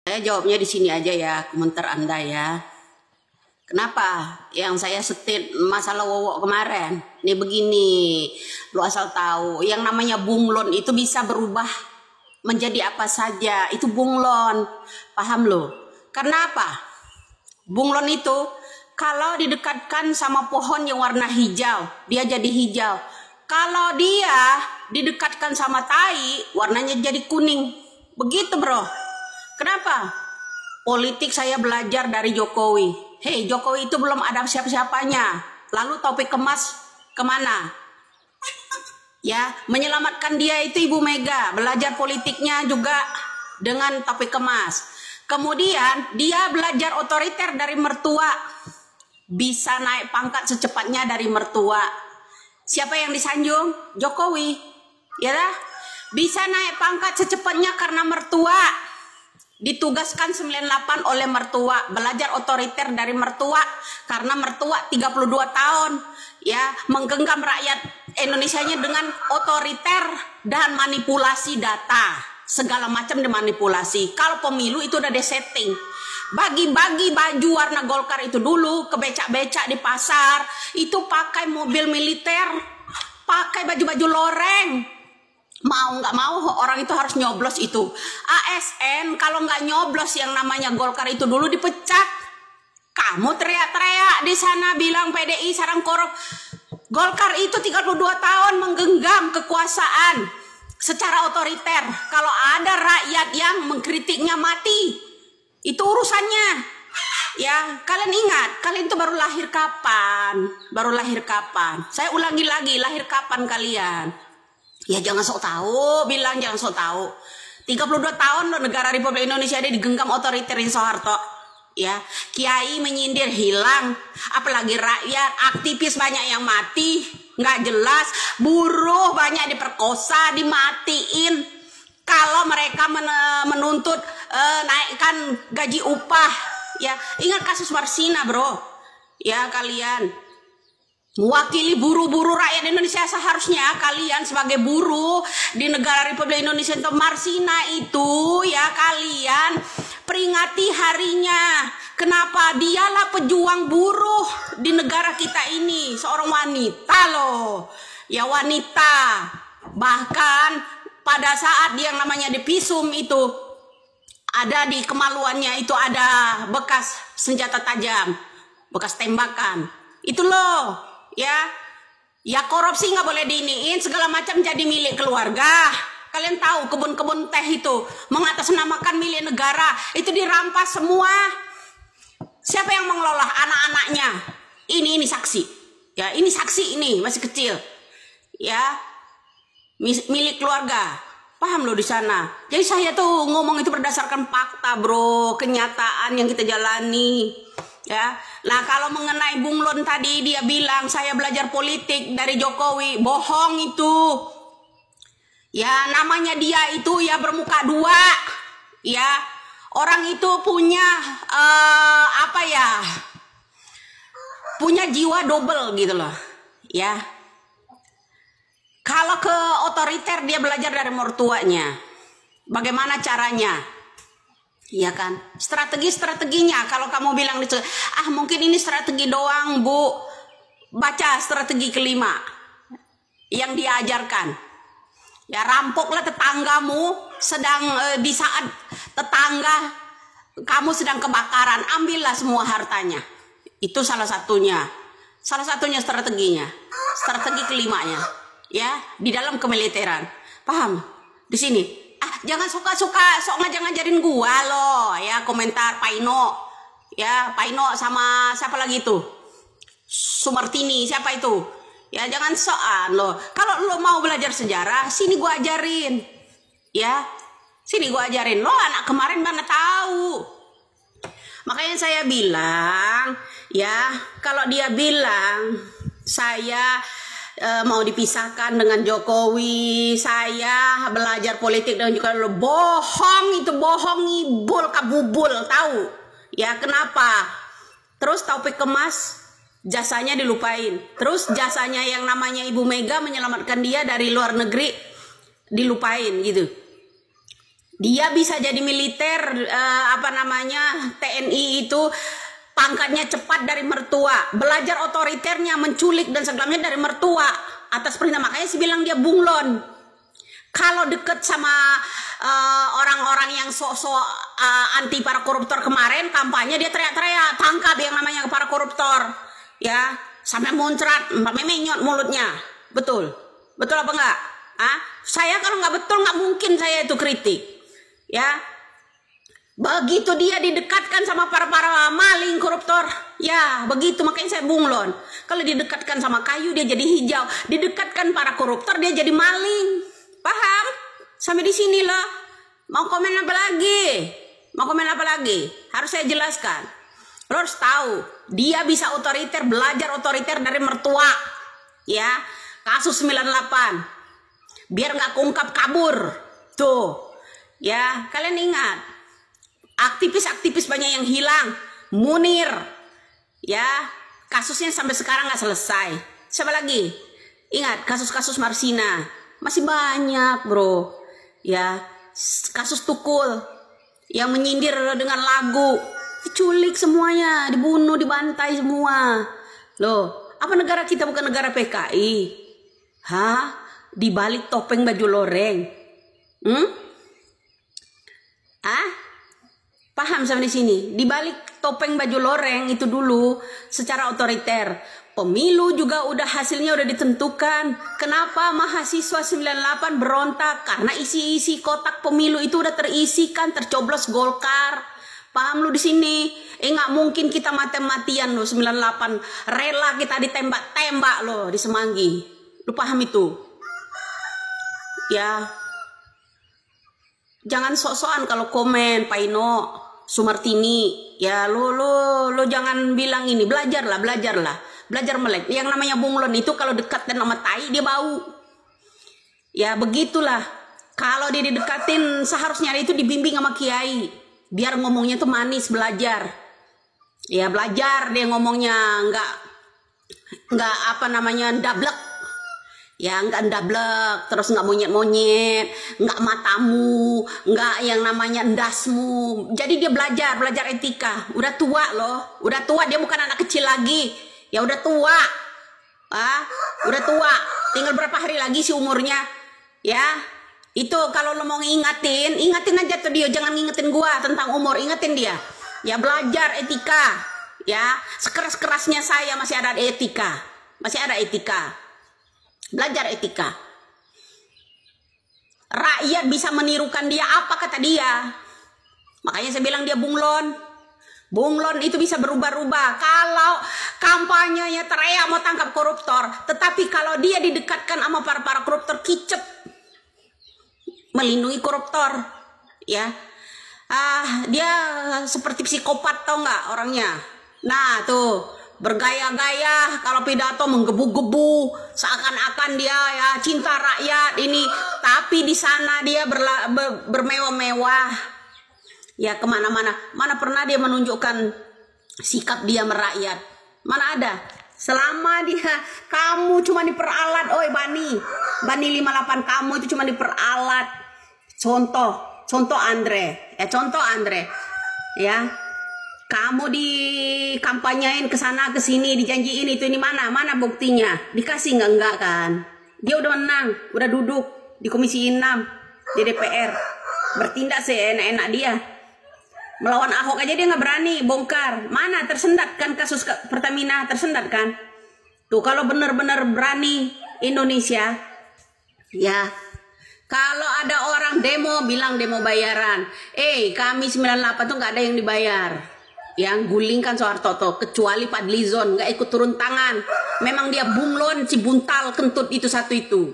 Saya jawabnya di sini aja ya, komentar Anda ya. Kenapa yang saya setit masalah Wowo kemarin? Ini begini, lu asal tahu, yang namanya bunglon itu bisa berubah menjadi apa saja. Itu bunglon, paham lo? Karena apa? Bunglon itu kalau didekatkan sama pohon yang warna hijau, dia jadi hijau. Kalau dia didekatkan sama tai, warnanya jadi kuning. Begitu bro. Kenapa? Politik saya belajar dari Jokowi. Hei, Jokowi itu belum ada siapa-siapanya. Lalu topik kemas kemana? Ya, menyelamatkan dia itu Ibu Mega. Belajar politiknya juga dengan topik kemas. Kemudian dia belajar otoriter dari mertua. Bisa naik pangkat secepatnya dari mertua. Siapa yang disanjung? Jokowi. Ya dah? Bisa naik pangkat secepatnya karena mertua. Ditugaskan 98 oleh mertua, belajar otoriter dari mertua karena mertua 32 tahun ya menggenggam rakyat Indonesianya dengan otoriter dan manipulasi data, segala macam dimanipulasi. Kalau pemilu itu udah disetting. Bagi-bagi baju warna Golkar itu dulu ke becak-becak di pasar, itu pakai mobil militer, pakai baju-baju loreng. Mau nggak mau orang itu harus nyoblos itu. ASN kalau nggak nyoblos yang namanya Golkar itu dulu dipecat. Kamu teriak-teriak di sana bilang PDI sarang korup. Golkar itu 32 tahun menggenggam kekuasaan secara otoriter. Kalau ada rakyat yang mengkritiknya mati, itu urusannya. Ya, kalian ingat, kalian itu baru lahir kapan? Baru lahir kapan? Saya ulangi lagi, lahir kapan kalian? Ya jangan sok tahu, bilang jangan sok tahu. 32 tahun loh negara Republik Indonesia ini digenggam otoriterin Soeharto. Ya, kiai menyindir hilang, apalagi rakyat, aktivis banyak yang mati, nggak jelas, buruh banyak diperkosa, dimatiin. Kalau mereka menuntut naikkan gaji upah, ya ingat kasus Marsina bro, ya kalian. Mewakili buruh-buruh rakyat Indonesia seharusnya kalian sebagai buruh di negara Republik Indonesia itu Marsina itu ya kalian peringati harinya. Kenapa? Dialah pejuang buruh di negara kita ini, seorang wanita loh. Ya wanita. Bahkan pada saat yang namanya dipisum itu ada di kemaluannya itu ada bekas senjata tajam, bekas tembakan. Itu loh. Ya korupsi nggak boleh diiniin, segala macam jadi milik keluarga. Kalian tahu kebun-kebun teh itu mengatasnamakan milik negara, itu dirampas semua. Siapa yang mengelola? Anak-anaknya. Ini saksi. Ya, ini saksi ini masih kecil. Ya, milik keluarga. Paham lo di sana. Jadi saya tuh ngomong itu berdasarkan fakta, bro, kenyataan yang kita jalani. Ya, nah kalau mengenai bunglon tadi dia bilang saya belajar politik dari Jokowi, bohong itu. Ya namanya dia itu ya bermuka dua. Ya orang itu punya apa ya? Punya jiwa double gitu loh. Ya. Kalau ke otoriter dia belajar dari mertuanya. Bagaimana caranya? Iya kan, strategi-strateginya. Kalau kamu bilang mungkin ini strategi doang bu, baca strategi kelima yang diajarkan. Ya rampoklah tetanggamu sedang di saat tetangga kamu sedang kebakaran, ambillah semua hartanya. Itu salah satunya strateginya, strategi kelimanya. Ya di dalam kemiliteran, paham? Di sini. Jangan suka-suka sok ngajarin gua loh ya, komentar Paino ya, Paino sama siapa lagi itu Sumartini, siapa itu ya, jangan soal loh. Kalau lo mau belajar sejarah sini gua ajarin ya, sini gua ajarin lo. Anak kemarin mana tahu. Makanya saya bilang ya, kalau dia bilang saya mau dipisahkan dengan Jokowi, saya belajar politik dan juga lo, bohong itu, bohong, ngibul, kabubul, tahu ya kenapa? Terus topik kemas jasanya dilupain, terus jasanya yang namanya Ibu Mega menyelamatkan dia dari luar negeri dilupain gitu. Dia bisa jadi militer, TNI itu pangkatnya cepat dari mertua, belajar otoriternya, menculik dan segalanya dari mertua atas perintah. Makanya sih bilang dia bunglon. Kalau deket sama orang-orang yang sok-sok anti para koruptor kemarin kampanye, dia teriak-teriak tangkap yang namanya para koruptor, ya, sampai muncrat, sampai menyot mulutnya. Betul apa enggak? Saya kalau nggak betul nggak mungkin saya itu kritik, ya. Begitu dia didekatkan sama para maling koruptor, ya begitu, makanya saya bunglon. Kalau didekatkan sama kayu dia jadi hijau, didekatkan para koruptor dia jadi maling. Paham? Sampai di sini loh. Mau komen apa lagi? Harus saya jelaskan. Lo harus tahu, dia bisa otoriter, belajar otoriter dari mertua. Ya, kasus 98. Biar nggak keungkap kabur. Tuh. Ya, kalian ingat. Aktivis-aktivis banyak yang hilang. Munir. Ya, kasusnya sampai sekarang nggak selesai. Siapa lagi? Ingat kasus-kasus Marsina. Masih banyak, bro. Ya, kasus Tukul yang menyindir dengan lagu, diculik semuanya, dibunuh, dibantai semua. Loh, apa negara kita bukan negara PKI? Di balik topeng baju loreng. Paham sampai di sini? Di balik topeng baju loreng itu dulu secara otoriter. Pemilu juga hasilnya udah ditentukan. Kenapa mahasiswa 98 berontak? Karena isi kotak pemilu itu udah terisikan, tercoblos Golkar. Paham lu di sini? Nggak mungkin kita mati-matian lo 98. Rela kita ditembak-tembak lo di Semanggi. Lu paham itu? Ya. Jangan sok-sokan kalau komen, Pak Ino, Sumartini. Ya lu jangan bilang ini, belajarlah. Belajar melek. Yang namanya bunglon itu kalau dekat dan sama tai dia bau. Ya begitulah. Kalau dia didekatin seharusnya itu dibimbing sama kiai. Biar ngomongnya tuh manis, belajar. Ya belajar dia ngomongnya nggak ndablek. Ya nggak ndablek, terus nggak monyet-monyet, nggak matamu, nggak yang namanya endasmu. Jadi dia belajar etika. Udah tua loh. Udah tua, dia bukan anak kecil lagi. Ya udah tua. Udah tua. Tinggal berapa hari lagi sih umurnya? Ya. Itu kalau lo mau ingatin aja tuh dia, jangan ngingetin gua tentang umur, ingetin dia. Ya belajar etika. Ya, sekeras-kerasnya saya masih ada etika. Belajar etika. Rakyat bisa menirukan dia apa kata dia. Makanya saya bilang dia bunglon. Bunglon itu bisa berubah-ubah. Kalau kampanyenya teriak mau tangkap koruptor, tetapi kalau dia didekatkan sama para koruptor, kicep melindungi koruptor, ya. Dia seperti psikopat, tau nggak orangnya. Nah tuh bergaya-gaya kalau pidato menggebu-gebu seakan-akan dia ya cinta rakyat ini, tapi di sana dia bermewah-mewah. Ya kemana-mana, mana pernah dia menunjukkan sikap dia merakyat? Mana ada? Selama dia, kamu cuma diperalat, oi Bani 58, kamu itu cuma diperalat. Contoh Andre, ya. Kamu dikampanyain ke sana ke sini, dijanjiin itu ini, mana buktinya? Dikasih enggak kan? Dia udah menang, udah duduk di Komisi 6 di DPR, bertindak seenak-enak dia. Melawan Ahok aja dia nggak berani bongkar. Mana tersendat kan kasus Pertamina, tersendat kan? Tuh kalau benar-benar berani Indonesia, ya. Kalau ada orang demo bilang demo bayaran. Kami 98 tuh nggak ada yang dibayar. Yang gulingkan Soeharto, kecuali Fadlizon nggak ikut turun tangan. Memang dia bunglon, cibuntal, kentut itu satu itu.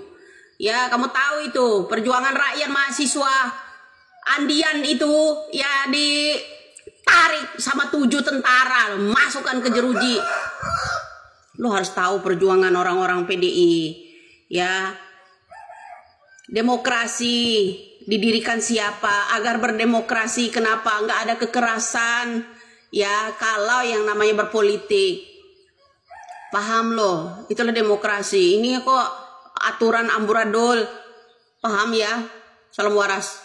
Ya kamu tahu itu perjuangan rakyat mahasiswa. Andian itu ya ditarik sama 7 tentara, masukkan ke jeruji. Lo harus tahu perjuangan orang-orang PDI, ya. Demokrasi didirikan siapa? Agar berdemokrasi. Kenapa? Nggak ada kekerasan, ya. Kalau yang namanya berpolitik, paham lo? Itulah demokrasi. Ini kok aturan amburadul, paham ya? Salam waras.